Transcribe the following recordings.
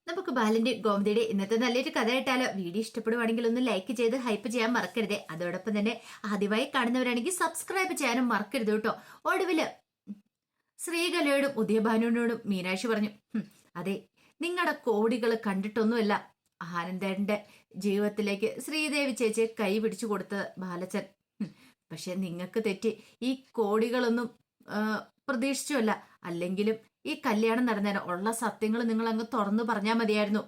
നമുക്ക് ബാലന്റെ ഗോമതിയുടെ ഇന്നത്തെ നല്ലൊരു കഥ കേട്ടാലോ? വീഡിയോ ഇഷ്ടപ്പെടുവാണെങ്കിൽ ഒന്ന് ലൈക്ക് ചെയ്ത് ഹൈപ്പ് ചെയ്യാൻ മറക്കരുതേ. അതോടൊപ്പം തന്നെ ആദ്യമായി കാണുന്നവരാണെങ്കിൽ സബ്സ്ക്രൈബ് ചെയ്യാനും മറക്കരുത് കേട്ടോ. ഒടുവില് ശ്രീകലയോടും ഉദയഭാനുവിനോടും മീനാക്ഷി പറഞ്ഞു, അതെ, നിങ്ങളുടെ കോടികൾ കണ്ടിട്ടൊന്നുമല്ല ആനന്ദന്റെ ജീവിതത്തിലേക്ക് ശ്രീദേവി ചേച്ചിയെ കൈ പിടിച്ചു കൊടുത്തത് ബാലച്ചൻ. പക്ഷെ നിങ്ങൾക്ക് തെറ്റി. ഈ കോടികളൊന്നും പ്രതീക്ഷിച്ചുമല്ല. അല്ലെങ്കിലും ഈ കല്യാണം നടന്നേരം ഉള്ള സത്യങ്ങൾ നിങ്ങൾ അങ്ങ് തുറന്നു പറഞ്ഞാൽ മതിയായിരുന്നു.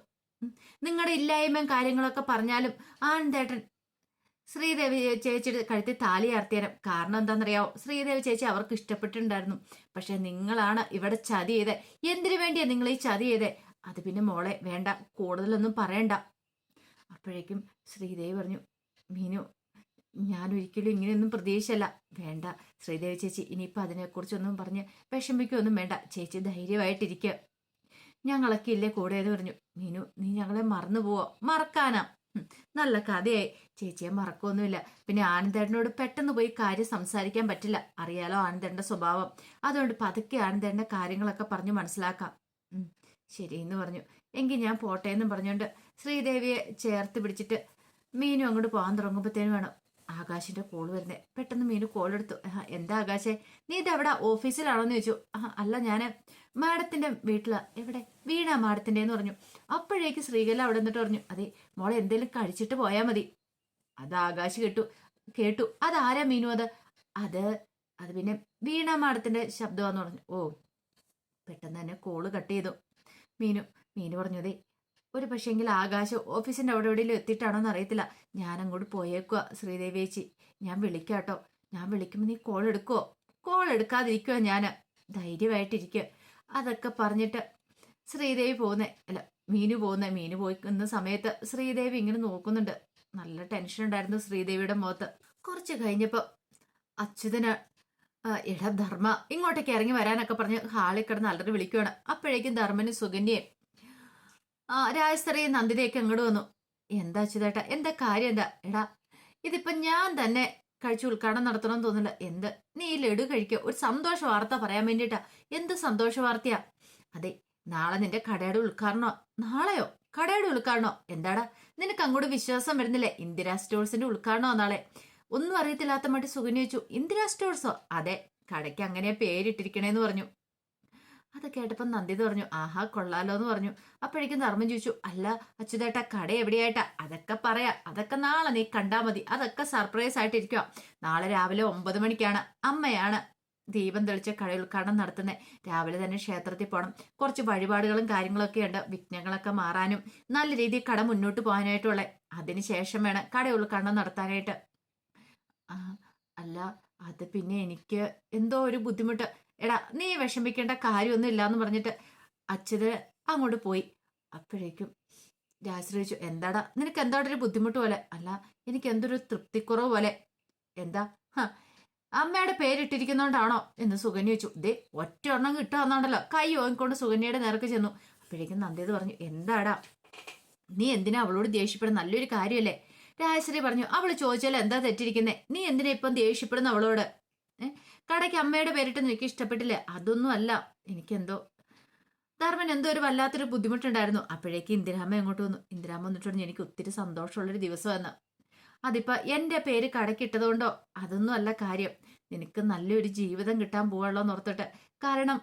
നിങ്ങളുടെ ഇല്ലായ്മയും കാര്യങ്ങളൊക്കെ പറഞ്ഞാലും ആനന്ദേട്ടൻ ശ്രീദേവി ചേച്ചിയുടെ കഴുത്തിൽ താലി ആർത്തിയേരം. കാരണം എന്താണെന്നറിയാവോ? ശ്രീദേവി ചേച്ചി അവർക്ക് ഇഷ്ടപ്പെട്ടിട്ടുണ്ടായിരുന്നു. പക്ഷെ നിങ്ങളാണ് ഇവിടെ ചതി ചെയ്തേ. എന്തിനു വേണ്ടിയാ നിങ്ങൾ ഈ ചതി ചെയ്തേ? അത് പിന്നെ മോളെ വേണ്ട, കൂടുതലൊന്നും പറയണ്ട. അപ്പോഴേക്കും ശ്രീദേവി പറഞ്ഞു, മീനു, ഞാൻ ഒരിക്കലും ഇങ്ങനെയൊന്നും പ്രതീക്ഷയല്ല. വേണ്ട ശ്രീദേവി ചേച്ചി, ഇനിയിപ്പോൾ അതിനെക്കുറിച്ചൊന്നും പറഞ്ഞ് വിഷമിക്കൊന്നും വേണ്ട. ചേച്ചി ധൈര്യമായിട്ടിരിക്കുക. ഞങ്ങളൊക്കെ ഇല്ലേ കൂടെ എന്ന് പറഞ്ഞു. മീനു, നീ ഞങ്ങളെ മറന്നു പോവോ? മറക്കാനാ? നല്ല കഥയായി. ചേച്ചിയെ മറക്കൊന്നുമില്ല. പിന്നെ ആനന്ദേട്ടനോട് പെട്ടെന്ന് പോയി കാര്യം സംസാരിക്കാൻ പറ്റില്ല. അറിയാലോ ആനന്ദേട്ടന്റെ സ്വഭാവം. അതുകൊണ്ട് പതുക്കെ ആനന്ദേട്ടന്റെ കാര്യങ്ങളൊക്കെ പറഞ്ഞു മനസ്സിലാക്കാം. ശരിയെന്ന് പറഞ്ഞു. എങ്കിൽ ഞാൻ പോട്ടെ എന്നും പറഞ്ഞുകൊണ്ട് ശ്രീദേവിയെ ചേർത്ത് പിടിച്ചിട്ട് മീനു അങ്ങോട്ട് പോകാൻ തുടങ്ങുമ്പോഴത്തേനും വേണം ആകാശിന്റെ കോൾ വരുന്നത്. പെട്ടെന്ന് മീനു കോൾ എടുത്തു. എന്താ ആകാശേ, നീ ഇതെവിടെ? ഓഫീസിലാണോന്ന് ചോദിച്ചു. അല്ല, ഞാൻ മാഡത്തിന്റെ വീട്ടിലാ. എവിടെ? വീണ മാഡത്തിന്റെ എന്ന് പറഞ്ഞു. അപ്പോഴേക്ക് ശ്രീകല അവിടെ നിന്നിട്ട് പറഞ്ഞു, അതെ മോളെ എന്തേലും കഴിച്ചിട്ട് പോയാൽ മതി. അത് ആകാശ് കേട്ടു. അതാരാ മീനു? അത് പിന്നെ വീണ മാഡത്തിന്റെ ശബ്ദമാന്ന് പറഞ്ഞു. ഓ, പെട്ടെന്ന് തന്നെ കോള് കട്ട് ചെയ്തു. മീനു പറഞ്ഞു, അതെ ഒരു പക്ഷേങ്കിൽ ആകാശ് ഓഫീസിന്റെ അവിടെ എവിടെയെങ്കിലും എത്തിയിട്ടാണോന്ന് അറിയത്തില്ല. ഞാൻ അങ്ങോട്ട് പോയേക്കുക ശ്രീദേവി ചേച്ചി. ഞാൻ വിളിക്കാട്ടോ. ഞാൻ വിളിക്കുമ്പോൾ നീ കോൾ എടുക്കുവോ? കോൾ എടുക്കാതിരിക്കുവോ? ഞാൻ ധൈര്യമായിട്ടിരിക്കുക. അതൊക്കെ പറഞ്ഞിട്ട് ശ്രീദേവി മീനു പോയിക്കുന്ന സമയത്ത് ശ്രീദേവി ഇങ്ങനെ നോക്കുന്നുണ്ട്. നല്ല ടെൻഷൻ ഉണ്ടായിരുന്നു ശ്രീദേവിയുടെ മുഖത്ത്. കുറച്ച് കഴിഞ്ഞപ്പോൾ അച്യുതന്, എടാ ധർമ്മ, ഇങ്ങോട്ടേക്ക് ഇറങ്ങി വരാനൊക്കെ പറഞ്ഞ് ഹാളിൽ കിടന്ന് അലറി വിളിക്കുകയാണ്. അപ്പോഴേക്കും ധർമ്മന് സുകന്യയും രാജസ്ത്രീയും നന്ദിതയൊക്കെ അങ്ങോട്ട് വന്നു. എന്താ അച്യുതേട്ടാ, എന്താ കാര്യം എന്താ? എടാ, ഇതിപ്പോ ഞാൻ തന്നെ കഴിച്ചു ഉദ്ഘാടനം നടത്തണമെന്ന് തോന്നില്ല. എന്ത്? നീ ലഡു കഴിക്കുക. ഒരു സന്തോഷ വാർത്ത പറയാൻ വേണ്ടിയിട്ടാ. എന്ത് സന്തോഷ വാർത്തയാ? അതെ, നാളെ നിന്റെ കടയുടെ ഉദ്ഘാടനോ? നാളെയോ? കടയുടെ ഉദ്ഘാടനോ? എന്താടാ നിനക്ക് അങ്ങോട്ട് വിശ്വാസം വരുന്നില്ലേ? ഇന്ദിരാ സ്റ്റോഴ്സിന്റെ ഉദ്ഘാടനോ നാളെ? ഒന്നും അറിയത്തില്ലാത്ത മട്ടി സുകന്യ ചോദിച്ചു. ഇന്ദിരാ സ്റ്റോഴ്സോ? അതെ, കടയ്ക്ക് അങ്ങനെ പേരിട്ടിരിക്കണേന്ന് പറഞ്ഞു. അത് കേട്ടപ്പം നന്ദിത പറഞ്ഞു, ആഹാ കൊള്ളാലോ എന്ന് പറഞ്ഞു. അപ്പോഴേക്കും ധർമ്മം ചോദിച്ചു, അല്ല അച്യുതേട്ടാ, കട എവിടെയായിട്ടാ? അതൊക്കെ പറയാം. അതൊക്കെ നാളെ നീ കണ്ടാ മതി. അതൊക്കെ സർപ്രൈസ് ആയിട്ടിരിക്കുക. നാളെ രാവിലെ 9 മണിക്കാണ് അമ്മയാണ് ദീപം തെളിച്ച കട ഉദ്ഘാടനം നടത്തുന്നത്. രാവിലെ തന്നെ ക്ഷേത്രത്തിൽ പോകണം. കുറച്ച് വഴിപാടുകളും കാര്യങ്ങളൊക്കെ ഉണ്ട്. വിഘ്നങ്ങളൊക്കെ മാറാനും നല്ല രീതിയിൽ കട മുന്നോട്ട് പോകാനായിട്ടുള്ള. അതിനുശേഷം വേണം കട ഉദ്ഘാടനം നടത്താനായിട്ട്. അല്ല, അത് പിന്നെ എനിക്ക് എന്തോ ഒരു ബുദ്ധിമുട്ട്. എടാ, നീ വിഷമിക്കേണ്ട കാര്യമൊന്നും ഇല്ലാന്ന് പറഞ്ഞിട്ട് അച്ഛത് അങ്ങോട്ട് പോയി. അപ്പോഴേക്കും രാശ്രീ ചോദിച്ചു, എന്താടാ നിനക്ക് എന്താടാ ഒരു ബുദ്ധിമുട്ട് പോലെ? അല്ല, എനിക്ക് എന്തൊരു തൃപ്തിക്കുറവ് പോലെ. എന്താ? അമ്മയുടെ പേരിട്ടിരിക്കുന്നോണ്ടാണോ എന്ന് സുകന്യ ചോദിച്ചു. ദേ ഒറ്റ എണ്ണം കിട്ടുകയെന്നുണ്ടല്ലോ. കൈ ഓങ്ങിക്കൊണ്ട് സുകന്യയുടെ നേർക്ക് ചെന്നു. അപ്പോഴേക്കും നന്ദിത് പറഞ്ഞു, എന്താടാ നീ എന്തിനാ അവളോട് ദേഷ്യപ്പെടുന്ന? നല്ലൊരു കാര്യമല്ലേ? രാജശ്രീ പറഞ്ഞു, അവള് ചോദിച്ചാൽ എന്താ തെറ്റിരിക്കുന്നേ? നീ എന്തിനാ ഇപ്പം ദേഷ്യപ്പെടുന്ന അവളോട്? കടയ്ക്ക് അമ്മയുടെ പേരിട്ട് നിനക്ക് ഇഷ്ടപ്പെട്ടില്ലേ? അതൊന്നും അല്ല. എനിക്കെന്തോ ധർമ്മൻ എന്തോ ഒരു വല്ലാത്തൊരു ബുദ്ധിമുട്ടുണ്ടായിരുന്നു. അപ്പോഴേക്ക് ഇന്ദിരാമ്മ എങ്ങോട്ട് വന്നു. ഇന്ദിരാമ്മ വന്നിട്ട് പറഞ്ഞു, എനിക്ക് ഒത്തിരി സന്തോഷമുള്ളൊരു ദിവസമെന്ന്. അതിപ്പോ എന്റെ പേര് കടക്കിട്ടതുകൊണ്ടോ? അതൊന്നും അല്ല കാര്യം. നിനക്ക് നല്ലൊരു ജീവിതം കിട്ടാൻ പോവുള്ളോ എന്ന് ഓർത്തിട്ട്. കാരണം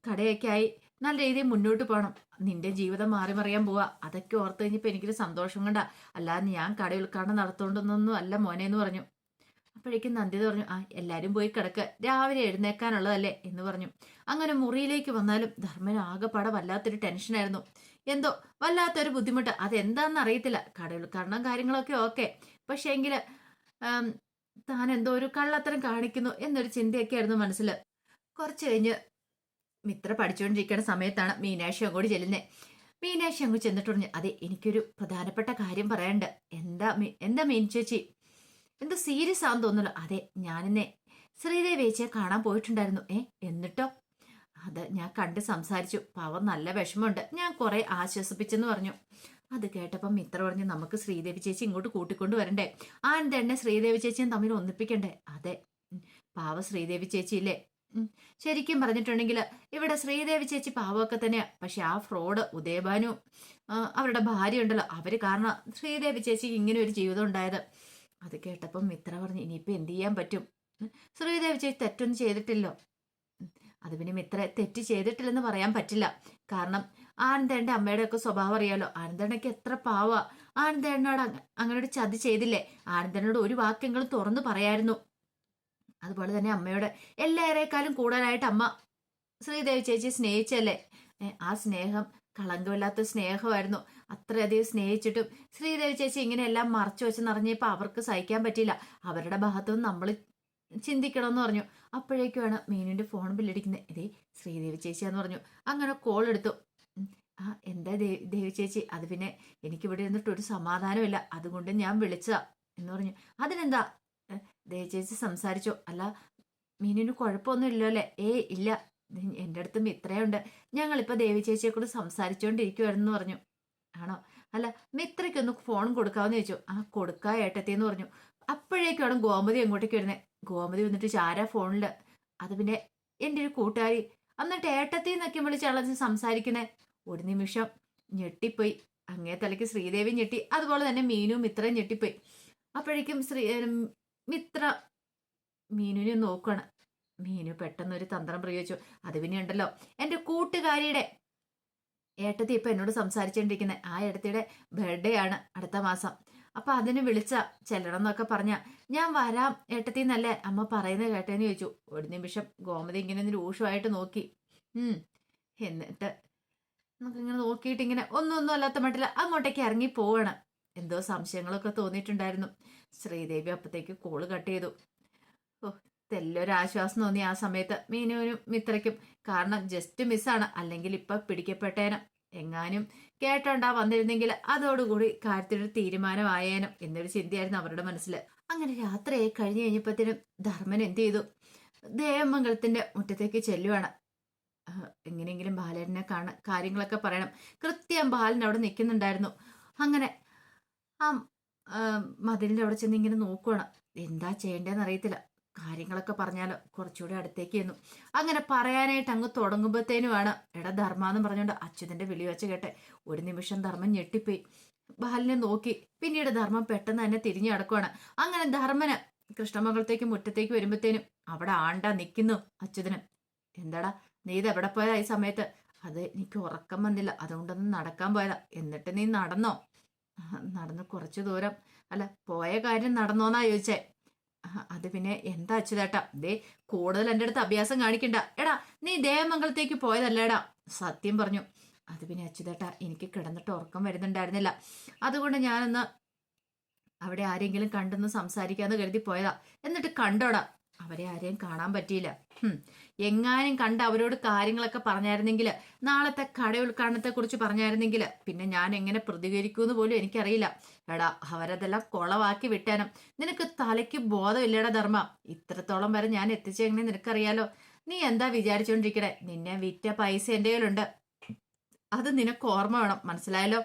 കടയൊക്കെ ആയി നല്ല രീതിയിൽ മുന്നോട്ട് പോകണം. നിന്റെ ജീവിതം മാറി മറിയാൻ പോവാ. അതൊക്കെ ഓർത്ത് കഴിഞ്ഞപ്പോ എനിക്കൊരു സന്തോഷം കൊണ്ടാ. അല്ലാതെ ഞാൻ കട ഉദ്ഘാടനം നടത്തോണ്ടൊന്നും അല്ല മോനെ എന്ന് പറഞ്ഞു. അപ്പോഴേക്കും നന്ദിത പറഞ്ഞു, എല്ലാരും പോയി കിടക്ക്, രാവിലെ എഴുന്നേക്കാനുള്ളതല്ലേ എന്ന് പറഞ്ഞു. അങ്ങനെ മുറിയിലേക്ക് വന്നാലും ധർമ്മന് ആകെപ്പാടെ വല്ലാത്തൊരു ടെൻഷനായിരുന്നു. എന്തോ വല്ലാത്തൊരു ബുദ്ധിമുട്ട്. അതെന്താണെന്ന് അറിയത്തില്ല. കട ഉദ്ഘാടനം കാര്യങ്ങളൊക്കെ ഓക്കെ, പക്ഷേ എങ്കില് താൻ എന്തോ ഒരു കള്ളത്തരം കാണിക്കുന്നു എന്നൊരു ചിന്തയൊക്കെ ആയിരുന്നു മനസ്സിൽ. കുറച്ച് കഴിഞ്ഞ് മിത്ര പഠിച്ചുകൊണ്ടിരിക്കുന്ന സമയത്താണ് മീനാക്ഷി അങ്ങോട്ട് ചെല്ലുന്നത്. മീനാക്ഷി അങ്ങോട്ട് ചെന്നിട്ട് പറഞ്ഞു, അതെ എനിക്കൊരു പ്രധാനപ്പെട്ട കാര്യം പറയാനുണ്ട്. എന്താ മീൻ ചേച്ചി? എന്താ സീരിയസ് ആണെന്ന് തോന്നുന്നല്ലോ? അതെ, ഞാനിന്നെ ശ്രീദേവി ചേച്ചിയെ കാണാൻ പോയിട്ടുണ്ടായിരുന്നു. എന്നിട്ടോ? അത് ഞാൻ കണ്ട് സംസാരിച്ചു. പാവം നല്ല വിഷമമുണ്ട്. ഞാൻ കുറെ ആശ്വസിപ്പിച്ചെന്ന് പറഞ്ഞു. അത് കേട്ടപ്പം മിത്ര പറഞ്ഞു, നമുക്ക് ശ്രീദേവി ചേച്ചി ഇങ്ങോട്ട് കൂട്ടിക്കൊണ്ട് വരണ്ടേ? ആനന്ദേണ്ണെ ശ്രീദേവി ചേച്ചിയും തമ്മിൽ ഒന്നിപ്പിക്കണ്ടേ? അതെ, പാവ ശ്രീദേവി ചേച്ചി ഇല്ലേ, ഉം. ശരിക്കും പറഞ്ഞിട്ടുണ്ടെങ്കിൽ ഇവിടെ ശ്രീദേവി ചേച്ചി പാവമൊക്കെ തന്നെയാ. പക്ഷെ ആ ഫ്രോഡ് ഉദയഭാനു അവരുടെ ഭാര്യ ഉണ്ടല്ലോ, അവര് കാരണം ശ്രീദേവി ചേച്ചിക്ക് ഇങ്ങനെ ഒരു ജീവിതം ഉണ്ടായത്. അത് കേട്ടപ്പം മിത്ര പറഞ്ഞു ഇനിയിപ്പോ എന്ത് ചെയ്യാൻ പറ്റും? ശ്രീദേവി ചേച്ചി തെറ്റൊന്നും ചെയ്തിട്ടില്ലോ. അത് പിന്നെ മിത്ര തെറ്റ് ചെയ്തിട്ടില്ലെന്ന് പറയാൻ പറ്റില്ല. കാരണം ആനന്ദേണ്ട അമ്മയുടെ ഒക്കെ സ്വഭാവം അറിയാലോ. ആനന്ദേണ്ണയ്ക്ക് എത്ര പാവാ. ആനന്ദേണ്ണോട് അങ്ങനെ ഒരു ചതി ചെയ്തില്ലേ? ആനന്ദേണ്ണോട് ഒരു വാക്കെങ്കിലും തുറന്നു പറയായിരുന്നു. അതുപോലെ തന്നെ അമ്മയോട് എല്ലാവരേക്കാളും കൂടുതലായിട്ട് അമ്മ ശ്രീദേവി ചേച്ചി സ്നേഹിച്ചല്ലേ. ആ സ്നേഹം കളങ്കമില്ലാത്ത സ്നേഹമായിരുന്നു. അത്രയധികം സ്നേഹിച്ചിട്ടും ശ്രീദേവി ചേച്ചി ഇങ്ങനെയെല്ലാം മറച്ചു വെച്ച് നിറഞ്ഞപ്പോൾ അവർക്ക് സഹിക്കാൻ പറ്റിയില്ല. അവരുടെ ഭാഗത്തുനിന്ന് നമ്മൾ ചിന്തിക്കണമെന്ന് പറഞ്ഞു. അപ്പോഴേക്കുമാണ് മീനുവിന്റെ ഫോൺ ബില്ലടിക്കുന്നത്. ഇതേ ശ്രീദേവി ചേച്ചിയാന്ന് പറഞ്ഞു. അങ്ങനെ കോൾ എടുത്തു. ആ എന്താ ദേവി ചേച്ചി? അത് പിന്നെ എനിക്കിവിടെ ഇരുന്നിട്ട് ഒരു സമാധാനമില്ല, അതുകൊണ്ട് ഞാൻ വിളിച്ചതാ എന്ന് പറഞ്ഞു. അതിനെന്താ? ദേവി ചേച്ചി സംസാരിച്ചോ? അല്ല മീനിന് കുഴപ്പമൊന്നും ഇല്ലോ അല്ലേ? ഇല്ല, എൻ്റെ അടുത്തും മിത്രയുണ്ട്. ഞങ്ങളിപ്പോൾ ദേവി ചേച്ചിയെ കൂടെ സംസാരിച്ചുകൊണ്ടിരിക്കുവായിരുന്നു പറഞ്ഞു. ആണോ? അല്ല മിത്രയ്ക്കൊന്ന് ഫോൺ കൊടുക്കാമെന്ന് ചോദിച്ചു. ആ കൊടുക്കാ ഏട്ടത്തിന്ന് പറഞ്ഞു. അപ്പോഴേക്കാണ് ഗോമതി അങ്ങോട്ടേക്ക് വരുന്നത്. ഗോമതി വന്നിട്ട് ചാരാ ഫോണില്. അത് പിന്നെ എൻ്റെ ഒരു കൂട്ടുകാരി. എന്നിട്ട് ഏട്ടത്തി എന്നൊക്കെ വിളിച്ചാളെ സംസാരിക്കുന്നേ. ഒരു നിമിഷം ഞെട്ടിപ്പോയി. അങ്ങേ തലയ്ക്ക് ശ്രീദേവി ഞെട്ടി, അതുപോലെ തന്നെ മീനു മിത്രയും ഞെട്ടിപ്പോയി. അപ്പോഴേക്കും മിത്ര മീനുവിനെ നോക്കണം. മീനു പെട്ടെന്ന് ഒരു തന്ത്രം പ്രയോഗിച്ചു. അത് പിന്നെ ഉണ്ടല്ലോ, എൻ്റെ കൂട്ടുകാരിയുടെ ഏട്ടത്തി ഇപ്പൊ എന്നോട് സംസാരിച്ചോണ്ടിരിക്കുന്നത്. ആ ഏട്ടത്തിയുടെ ബർത്ത്ഡേ ആണ് അടുത്ത മാസം. അപ്പൊ അതിന് വിളിച്ച ചെല്ലണം എന്നൊക്കെ പറഞ്ഞ ഞാൻ വരാം ഏട്ടത്തി എന്നല്ലേ അമ്മ പറയുന്നത് കേട്ടേന്ന് ചോദിച്ചു. ഒരു നിമിഷം ഗോമതി ഇങ്ങനെ രൂക്ഷമായിട്ട് നോക്കി. എന്നിട്ട് നമുക്കിങ്ങനെ നോക്കിയിട്ട് ഇങ്ങനെ ഒന്നും അല്ലാത്ത മട്ടില്ല അങ്ങോട്ടേക്ക് ഇറങ്ങി പോവാണ്. എന്തോ സംശയങ്ങളൊക്കെ തോന്നിയിട്ടുണ്ടായിരുന്നു. ശ്രീദേവി അപ്പത്തേക്ക് കോള് കട്ട് ചെയ്തു. ഓ, തെല്ലൊരു ആശ്വാസം തോന്നി ആ സമയത്ത് മീനുവിനും മിത്രയ്ക്കും. കാരണം ജസ്റ്റ് മിസ്സാണ്, അല്ലെങ്കിൽ ഇപ്പൊ പിടിക്കപ്പെട്ടേനും. എങ്ങാനും കേട്ടോണ്ടാ വന്നിരുന്നെങ്കിൽ അതോടുകൂടി കാര്യത്തിലൊരു തീരുമാനമായേനും എന്നൊരു ചിന്തയായിരുന്നു അവരുടെ മനസ്സിൽ. അങ്ങനെ രാത്രിയായി കഴിഞ്ഞു കഴിഞ്ഞപ്പോഴത്തേനും ധർമ്മൻ എന്ത് ചെയ്തു? ദേവമംഗലത്തിന്റെ മുറ്റത്തേക്ക് ചെല്ലുവാണ്. എങ്ങനെയെങ്കിലും ബാലനെ കാര്യങ്ങളൊക്കെ പറയണം. കൃത്യം ബാലൻ അവിടെ നിൽക്കുന്നുണ്ടായിരുന്നു. അങ്ങനെ ആ മതിലിന്റെ അവിടെ ചെന്ന് ഇങ്ങനെ നോക്കുവാണ്. എന്താ ചെയ്യേണ്ടതെന്ന് അറിയത്തില്ല. കാര്യങ്ങളൊക്കെ പറഞ്ഞാലോ കുറച്ചുകൂടെ അടുത്തേക്ക് ചെന്നു. അങ്ങനെ പറയാനായിട്ട് അങ്ങ് തുടങ്ങുമ്പോഴത്തേനുമാണ് എടാ ധർമ്മ എന്ന് പറഞ്ഞുകൊണ്ട് അച്യുതന്റെ വിളി വെച്ച് കേട്ടെ. ഒരു നിമിഷം ധർമ്മൻ ഞെട്ടിപ്പോയി. ബാലിനെ നോക്കി. പിന്നീട് ധർമ്മം പെട്ടെന്ന് തന്നെ തിരിഞ്ഞു കിടക്കുവാണ്. അങ്ങനെ ധർമ്മന് കൃഷ്ണമംഗലത്തേക്ക് മുറ്റത്തേക്ക് വരുമ്പോഴത്തേനും അവിടെ ആണ്ടാ നിൽക്കുന്നു അച്യുതന്. എന്താടാ നീ ഇത് എവിടെ പോയതാ ഈ സമയത്ത്? അത് എനിക്ക് ഉറക്കം വന്നില്ല, അതുകൊണ്ടൊന്നും നടക്കാൻ പോയതാ. എന്നിട്ട് നീ നടന്നോ? നടന്ന് കുറച്ചു ദൂരം. അല്ല പോയ കാര്യം നടന്നോന്നാ ചോദിച്ചേ. അത് പിന്നെ എന്താ അച്യുതേട്ടാ? ദേ കൂടുതൽ എൻ്റെ അടുത്ത് അഭ്യാസം കാണിക്കണ്ട. എടാ നീ ദേവമംഗലത്തേക്ക് പോയതല്ലേടാ? സത്യം പറഞ്ഞു. അത് പിന്നെ അച്യുതേട്ടാ എനിക്ക് കിടന്നിട്ട് ഉറക്കം വരുന്നുണ്ടായിരുന്നില്ല, അതുകൊണ്ട് ഞാനൊന്ന് അവിടെ ആരെങ്കിലും കണ്ടെന്ന് സംസാരിക്കാന്ന് കരുതി പോയതാ. എന്നിട്ട് കണ്ടോടാ? അവരെ ആരെയും കാണാൻ പറ്റിയില്ല. എങ്ങാനും കണ്ട് അവരോട് കാര്യങ്ങളൊക്കെ പറഞ്ഞായിരുന്നെങ്കിൽ, നാളത്തെ കട ഉദ്ഘാടനത്തെ കുറിച്ച് പറഞ്ഞായിരുന്നെങ്കിൽ പിന്നെ ഞാൻ എങ്ങനെ പ്രതികരിക്കുമെന്ന് പോലും എനിക്കറിയില്ല. എടാ അവരതെല്ലാം കൊളവാക്കി വിട്ടാനും. നിനക്ക് തലയ്ക്ക് ബോധമില്ലടാ ധർമ്മ. ഇത്രത്തോളം വരെ ഞാൻ എത്തിച്ചെങ്ങനെ നിനക്കറിയാലോ. നീ എന്താ വിചാരിച്ചോണ്ടിരിക്കണേ? നിന്നെ വിറ്റ പൈസ എൻ്റെ കയ്യിലുണ്ട്, അത് നിനക്ക് ഓർമ്മ വേണം, മനസ്സിലായല്ലോ.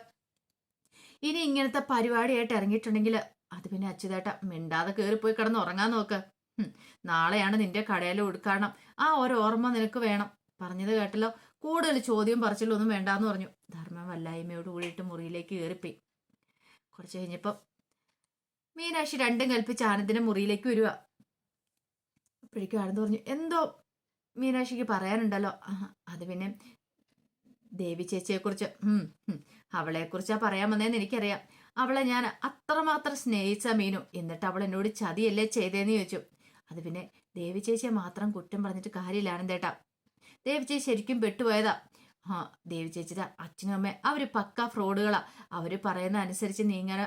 ഇനി ഇങ്ങനത്തെ പരിപാടിയായിട്ട് ഇറങ്ങിയിട്ടുണ്ടെങ്കിൽ അത് പിന്നെ അച്യുതേട്ട മിണ്ടാതെ കയറിപ്പോയി കിടന്ന് ഉറങ്ങാൻ നോക്ക്. നാളെയാണ് നിന്റെ കടയിൽ ഉദ്ഘാടനം. ആ ഒരു ഓർമ്മ നിനക്ക് വേണം. പറഞ്ഞത് കേട്ടല്ലോ. കൂടുതൽ ചോദ്യം പറിച്ചിലൊന്നും വേണ്ടാന്ന് പറഞ്ഞു. ധർമ്മം വല്ലായ്മയോട് കൂടിയിട്ട് മുറിയിലേക്ക് കയറിപ്പോയി. കുറച്ച് കഴിഞ്ഞപ്പം മീനാക്ഷി രണ്ടും കൽപ്പിച്ച് ആനന്ദിന്റെ മുറിയിലേക്ക് വരിക. അപ്പോഴേക്കും ആനന്ദ് പറഞ്ഞു എന്തോ മീനാക്ഷിക്ക് പറയാനുണ്ടല്ലോ. അത് പിന്നെ ദേവി ചേച്ചിയെ കുറിച്ച്. അവളെ കുറിച്ചാ പറയാൻ വന്നതെന്ന് എനിക്കറിയാം. അവളെ ഞാൻ അത്രമാത്രം സ്നേഹിച്ച മീനു, എന്നിട്ട് അവൾ എന്നോട് ചതിയല്ലേ ചെയ്തേന്ന് ചോദിച്ചു. അത് പിന്നെ ദേവി ചേച്ചിയെ മാത്രം കുറ്റം പറഞ്ഞിട്ട് കാര്യമില്ല ആനന്ദേട്ടാ. ദേവി ചേച്ചി ശരിക്കും പെട്ടുപോയതാ. ദേവി ചേച്ചിയുടെ അച്ഛനും അമ്മയും അവര് പക്ക ഫ്രോഡുകളാ. അവര് പറയുന്ന അനുസരിച്ച് നീങ്ങാൻ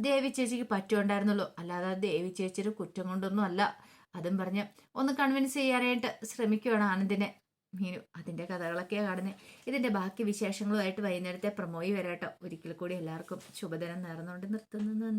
ദേവി ചേച്ചിക്ക് പറ്റുണ്ടായിരുന്നുള്ളൂ, അല്ലാതെ ദേവി ചേച്ചിയുടെ കുറ്റം കൊണ്ടൊന്നും അല്ല. അതും പറഞ്ഞ് ഒന്ന് കൺവിൻസ് ചെയ്യാനായിട്ട് ശ്രമിക്കുകയാണ് ആനന്ദിനെ. മീനു അതിന്റെ കഥകളൊക്കെയാണ് കാണുന്നത്. ഇതിന്റെ ബാക്കി വിശേഷങ്ങളുമായിട്ട് വൈകുന്നേരത്തെ പ്രമോയി വരാട്ടോ. ഒരിക്കൽ കൂടി എല്ലാവർക്കും ശുഭദിനം നേർന്നുകൊണ്ട് നിർത്തുന്നു.